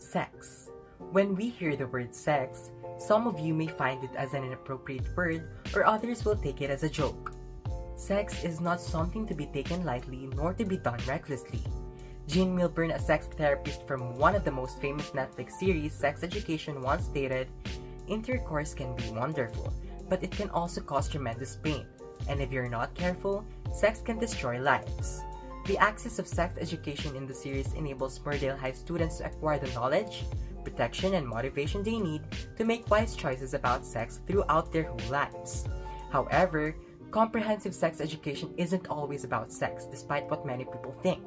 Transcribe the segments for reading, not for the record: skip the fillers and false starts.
Sex. When we hear the word sex, some of you may find it as an inappropriate word, or others will take it as a joke. Sex is not something to be taken lightly nor to be done recklessly. Jean Milburn, a sex therapist from one of the most famous Netflix series, Sex Education, once stated, "Intercourse can be wonderful, but it can also cause tremendous pain. And if you're not careful, sex can destroy lives." The axis of sex education in the series enables Murdale High students to acquire the knowledge, protection, and motivation they need to make wise choices about sex throughout their whole lives. However, comprehensive sex education isn't always about sex, despite what many people think.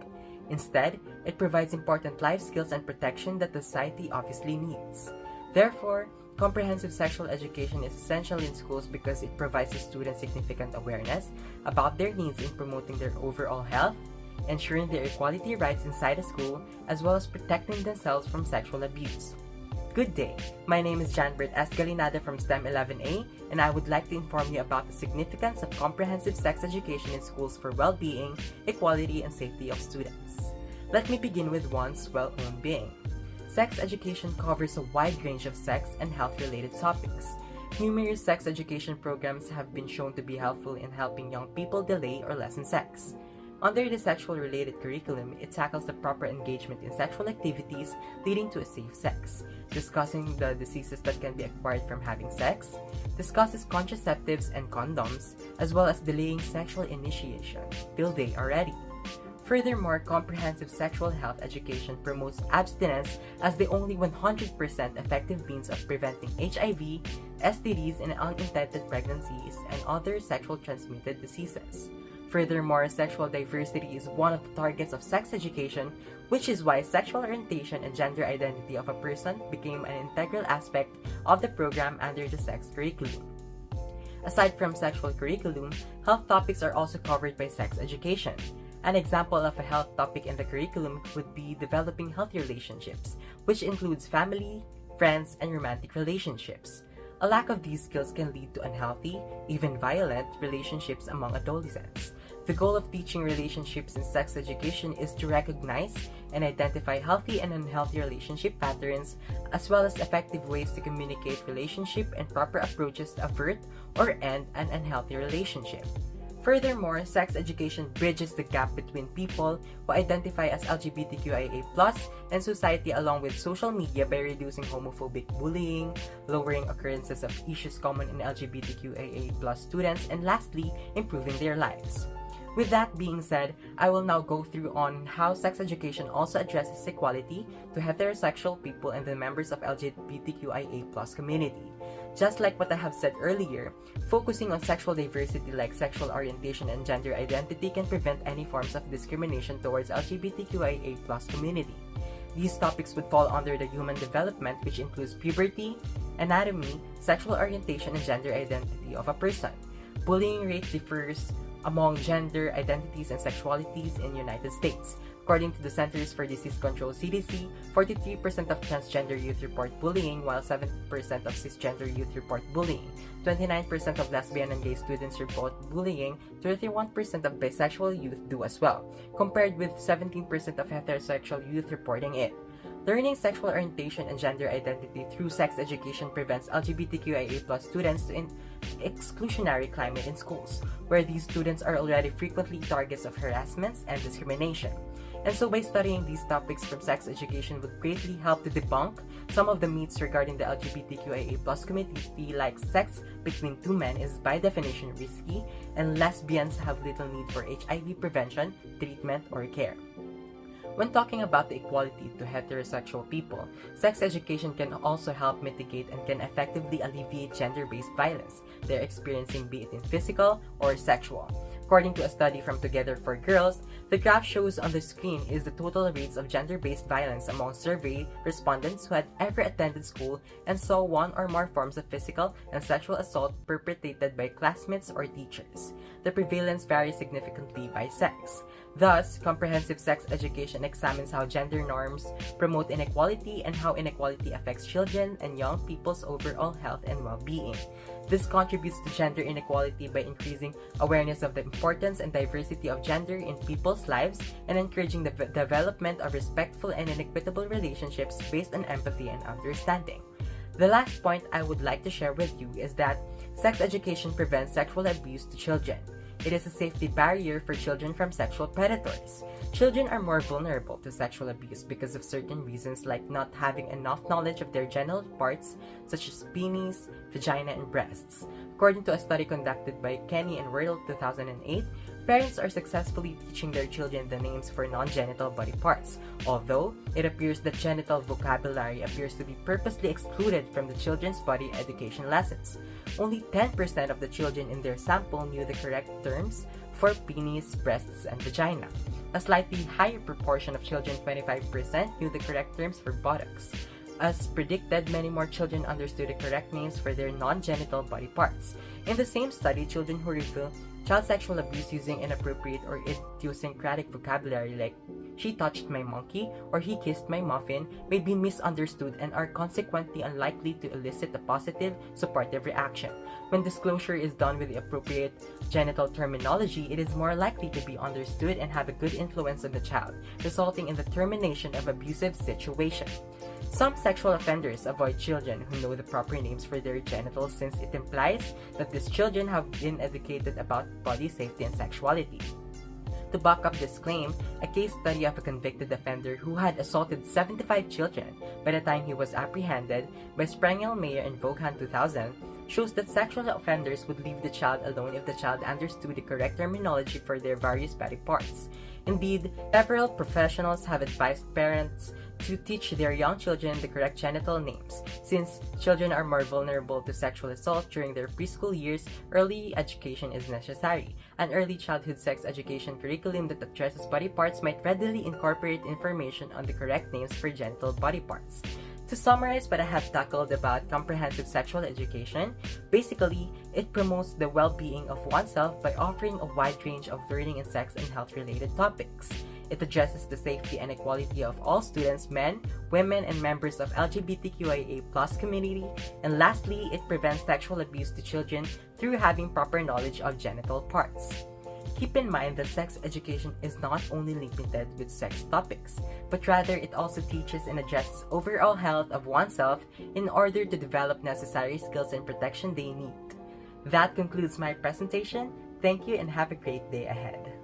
Instead, it provides important life skills and protection that the society obviously needs. Therefore, comprehensive sexual education is essential in schools because it provides the students significant awareness about their needs in promoting their overall health, ensuring their equality rights inside a school, as well as protecting themselves from sexual abuse. Good day, my name is Janbert S. Galinada from STEM 11A, and I would like to inform you about the significance of comprehensive sex education in schools for well-being, equality, and safety of students. Let me begin with one's well-own being. Sex education covers a wide range of sex and health-related topics. Numerous sex education programs have been shown to be helpful in helping young people delay or lessen sex. Under the sexual-related curriculum, it tackles the proper engagement in sexual activities leading to a safe sex, discussing the diseases that can be acquired from having sex, discusses contraceptives and condoms, as well as delaying sexual initiation till they are ready. Furthermore, comprehensive sexual health education promotes abstinence as the only 100% effective means of preventing HIV, STDs, and unintended pregnancies and other sexual transmitted diseases. Furthermore, sexual diversity is one of the targets of sex education, which is why sexual orientation and gender identity of a person became an integral aspect of the program under the sex curriculum. Aside from sexual curriculum, health topics are also covered by sex education. An example of a health topic in the curriculum would be developing healthy relationships, which includes family, friends, and romantic relationships. A lack of these skills can lead to unhealthy, even violent, relationships among adolescents. The goal of teaching relationships in sex education is to recognize and identify healthy and unhealthy relationship patterns, as well as effective ways to communicate relationship and proper approaches to avert or end an unhealthy relationship. Furthermore, sex education bridges the gap between people who identify as LGBTQIA+ and society along with social media by reducing homophobic bullying, lowering occurrences of issues common in LGBTQIA+ students, and lastly, improving their lives. With that being said, I will now go through on how sex education also addresses equality to heterosexual people and the members of LGBTQIA+ community. Just like what I have said earlier, focusing on sexual diversity like sexual orientation and gender identity can prevent any forms of discrimination towards LGBTQIA+ community. These topics would fall under the human development, which includes puberty, anatomy, sexual orientation, and gender identity of a person. Bullying rate differs among gender identities and sexualities in the United States. According to the Centers for Disease Control CDC, 43% of transgender youth report bullying, while 7% of cisgender youth report bullying. 29% of lesbian and gay students report bullying, 31% of bisexual youth do as well, compared with 17% of heterosexual youth reporting it. Learning sexual orientation and gender identity through sex education prevents LGBTQIA+ students to an exclusionary climate in schools, where these students are already frequently targets of harassments and discrimination. And so by studying these topics from sex education would greatly help to debunk some of the myths regarding the LGBTQIA+ community, like sex between two men is by definition risky, and lesbians have little need for HIV prevention, treatment, or care. When talking about the equality to heterosexual people, sex education can also help mitigate and can effectively alleviate gender-based violence they're experiencing, be it in physical or sexual. According to a study from Together for Girls, the graph shows on the screen is the total rates of gender-based violence among survey respondents who had ever attended school and saw one or more forms of physical and sexual assault perpetrated by classmates or teachers. The prevalence varies significantly by sex. Thus, comprehensive sex education examines how gender norms promote inequality and how inequality affects children and young people's overall health and well-being. This contributes to gender inequality by increasing awareness of the importance and diversity of gender in people's lives and encouraging the development of respectful and inequitable relationships based on empathy and understanding. The last point I would like to share with you is that sex education prevents sexual abuse to children. It is a safety barrier for children from sexual predators. Children are more vulnerable to sexual abuse because of certain reasons like not having enough knowledge of their genital parts such as penis, vagina, and breasts. According to a study conducted by Kenny and Wordle 2008, parents are successfully teaching their children the names for non-genital body parts, although it appears that genital vocabulary appears to be purposely excluded from the children's body education lessons. Only 10% of the children in their sample knew the correct terms for penis, breasts, and vagina. A slightly higher proportion of children, 25%, knew the correct terms for buttocks. As predicted, many more children understood the correct names for their non-genital body parts. In the same study, children who reveal child sexual abuse using inappropriate or idiosyncratic vocabulary like "she touched my monkey" or "he kissed my muffin" may be misunderstood and are consequently unlikely to elicit a positive, supportive reaction. When disclosure is done with the appropriate genital terminology, it is more likely to be understood and have a good influence on the child, resulting in the termination of abusive situation. Some sexual offenders avoid children who know the proper names for their genitals since it implies that these children have been educated about body safety and sexuality. To back up this claim, a case study of a convicted offender who had assaulted 75 children by the time he was apprehended by Sprengel, Mayer, and Vaughan 2000 shows that sexual offenders would leave the child alone if the child understood the correct terminology for their various body parts. Indeed, several professionals have advised parents to teach their young children the correct genital names. Since children are more vulnerable to sexual assault during their preschool years, early education is necessary. An early childhood sex education curriculum that addresses body parts might readily incorporate information on the correct names for genital body parts. To summarize what I have tackled about comprehensive sexual education, basically, it promotes the well-being of oneself by offering a wide range of learning and sex and health-related topics. It addresses the safety and equality of all students, men, women, and members of LGBTQIA+ community. And lastly, it prevents sexual abuse to children through having proper knowledge of genital parts. Keep in mind that sex education is not only limited with sex topics, but rather it also teaches and addresses overall health of oneself in order to develop necessary skills and protection they need. That concludes my presentation. Thank you and have a great day ahead.